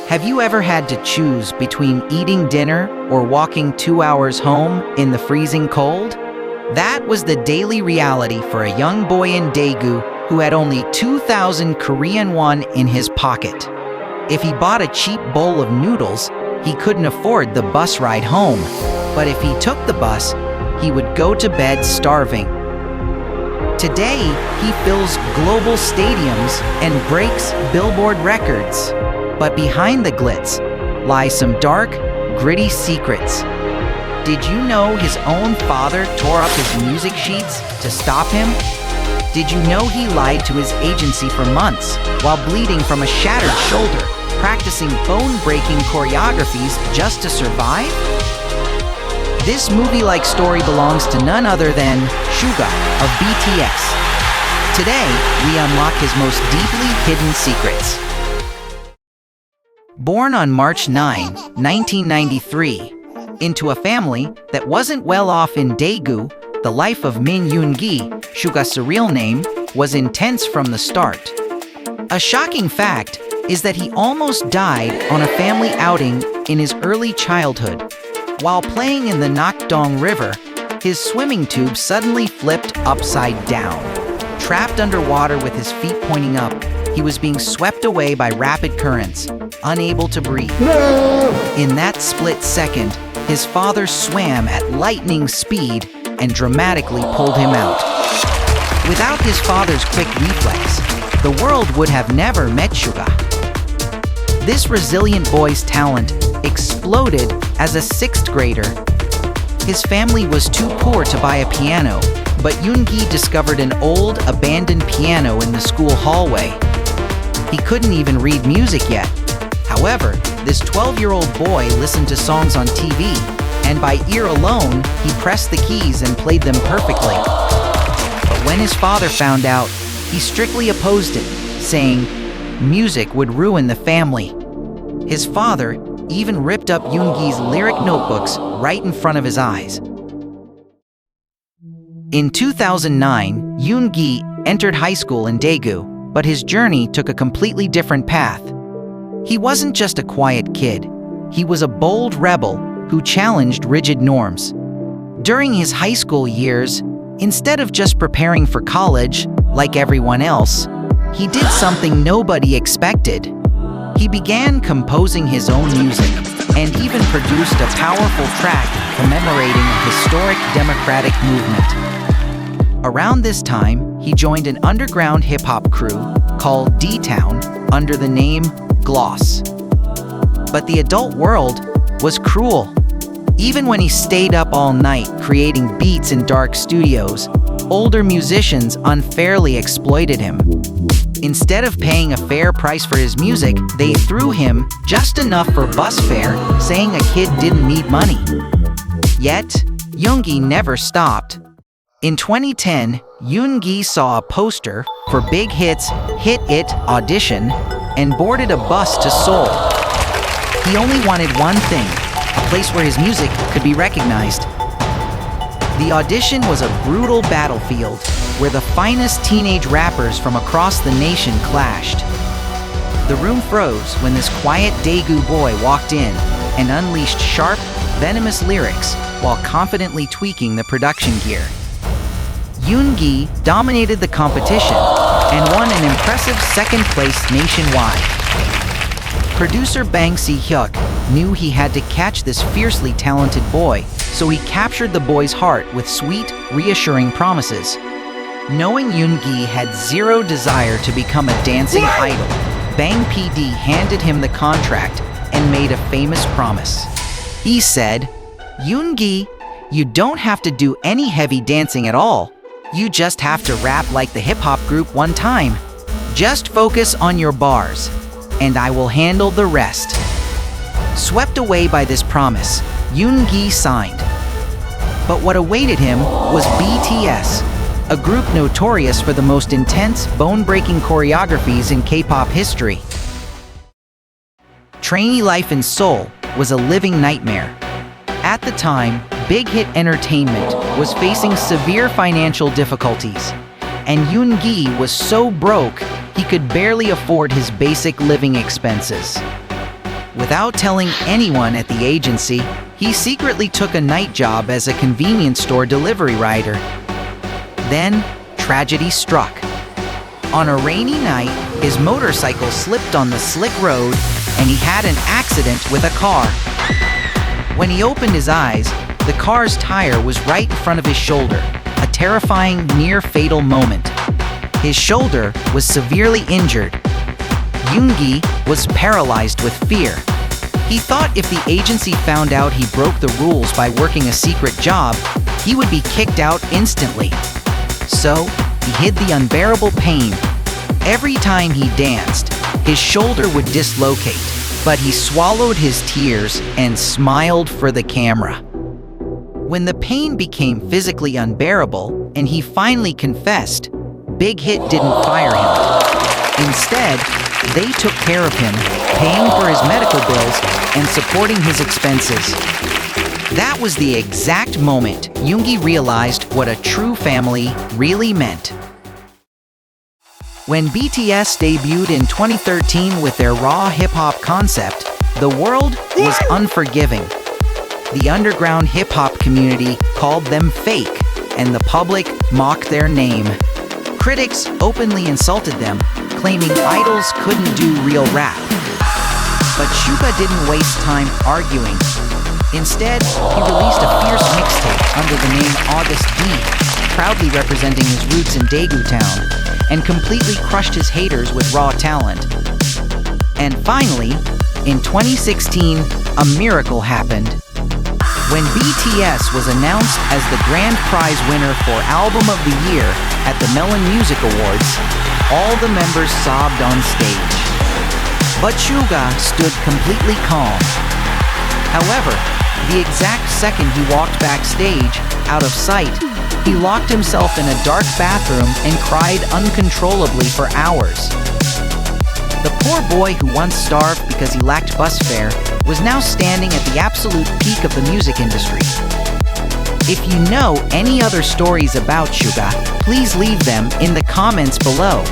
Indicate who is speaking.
Speaker 1: Have you ever had to choose between eating dinner or walking 2 hours home in the freezing cold? That was the daily reality for a young boy in Daegu who had only 2,000 Korean won in his pocket. If he bought a cheap bowl of noodles, he couldn't afford the bus ride home. But if he took the bus, he would go to bed starving. Today, he fills global stadiums and breaks Billboard records. But behind the glitz lie some dark, gritty secrets. Did you know his own father tore up his music sheets to stop him? Did you know he lied to his agency for months while bleeding from a shattered shoulder, practicing bone-breaking choreographies just to survive? This movie-like story belongs to none other than Suga of BTS. Today, we unlock his most deeply hidden secrets. Born on March 9, 1993, into a family that wasn't well off in Daegu, the life of Yoongi, Suga's real name, was intense from the start. A shocking fact is that he almost died on a family outing in his early childhood. While playing in the Nakdong River, his swimming tube suddenly flipped upside down. Trapped underwater with his feet pointing up, he was being swept away by rapid currents, unable to breathe. In that split second, his father swam at lightning speed and dramatically pulled him out. Without his father's quick reflex, the world would have never met Suga. This resilient boy's talent exploded as a 6th grader. His family was too poor to buy a piano, but Yoongi discovered an old, abandoned piano in the school hallway. He couldn't even read music yet. However, this 12-year-old boy listened to songs on TV, and by ear alone, he pressed the keys and played them perfectly. But when his father found out, he strictly opposed it, saying music would ruin the family. His father even ripped up Yoongi's lyric notebooks right in front of his eyes. In 2009, Yoongi entered high school in Daegu, but his journey took a completely different path. He wasn't just a quiet kid. He was a bold rebel who challenged rigid norms. During his high school years, instead of just preparing for college like everyone else, he did something nobody expected. He began composing his own music and even produced a powerful track commemorating a historic democratic movement. Around this time, he joined an underground hip-hop crew called D-Town under the name Gloss. But the adult world was cruel. Even when he stayed up all night creating beats in dark studios, older musicians unfairly exploited him. Instead of paying a fair price for his music, they threw him just enough for bus fare, saying a kid didn't need money. Yet, Yoongi never stopped. In 2010, Yoongi saw a poster for Big Hit's Hit It audition and boarded a bus to Seoul. He only wanted one thing, a place where his music could be recognized. The audition was a brutal battlefield where the finest teenage rappers from across the nation clashed. The room froze when this quiet Daegu boy walked in and unleashed sharp, venomous lyrics while confidently tweaking the production gear. Yoongi dominated the competition and won an impressive 2nd place nationwide. Producer Bang Si-hyuk knew he had to catch this fiercely talented boy, so he captured the boy's heart with sweet, reassuring promises. Knowing Yoongi had zero desire to become a dancing idol, Bang PD handed him the contract and made a famous promise. He said, "Yoongi, you don't have to do any heavy dancing at all. You just have to rap like the hip-hop group one time. Just focus on your bars, and I will handle the rest." Swept away by this promise, Yoongi signed. But what awaited him was BTS, a group notorious for the most intense, bone-breaking choreographies in K-pop history. Trainee life in Seoul was a living nightmare. At the time, Big Hit Entertainment was facing severe financial difficulties, and Yoongi was so broke he could barely afford his basic living expenses. Without telling anyone at the agency, he secretly took a night job as a convenience store delivery rider. Then, tragedy struck. On a rainy night, his motorcycle slipped on the slick road and he had an accident with a car. When he opened his eyes, the car's tire was right in front of his shoulder, a terrifying, near-fatal moment. His shoulder was severely injured. Yoongi was paralyzed with fear. He thought if the agency found out he broke the rules by working a secret job, he would be kicked out instantly. So, he hid the unbearable pain. Every time he danced, his shoulder would dislocate, but he swallowed his tears and smiled for the camera. When the pain became physically unbearable and he finally confessed, Big Hit didn't fire him. Instead, they took care of him, paying for his medical bills and supporting his expenses. That was the exact moment Yoongi realized what a true family really meant. When BTS debuted in 2013 with their raw hip-hop concept, the world was unforgiving. The underground hip-hop community called them fake, and the public mocked their name. Critics openly insulted them, claiming idols couldn't do real rap. But Suga didn't waste time arguing. Instead, he released a fierce mixtape under the name AgustD, proudly representing his roots in Daegu town, and completely crushed his haters with raw talent. And finally, in 2016, a miracle happened. When BTS was announced as the grand prize winner for Album of the Year at the Melon Music Awards, all the members sobbed on stage. But Suga stood completely calm. However, the exact second he walked backstage, out of sight, he locked himself in a dark bathroom and cried uncontrollably for hours. The poor boy who once starved because he lacked bus fare was now standing at the absolute peak of the music industry. If you know any other stories about Suga, please leave them in the comments below.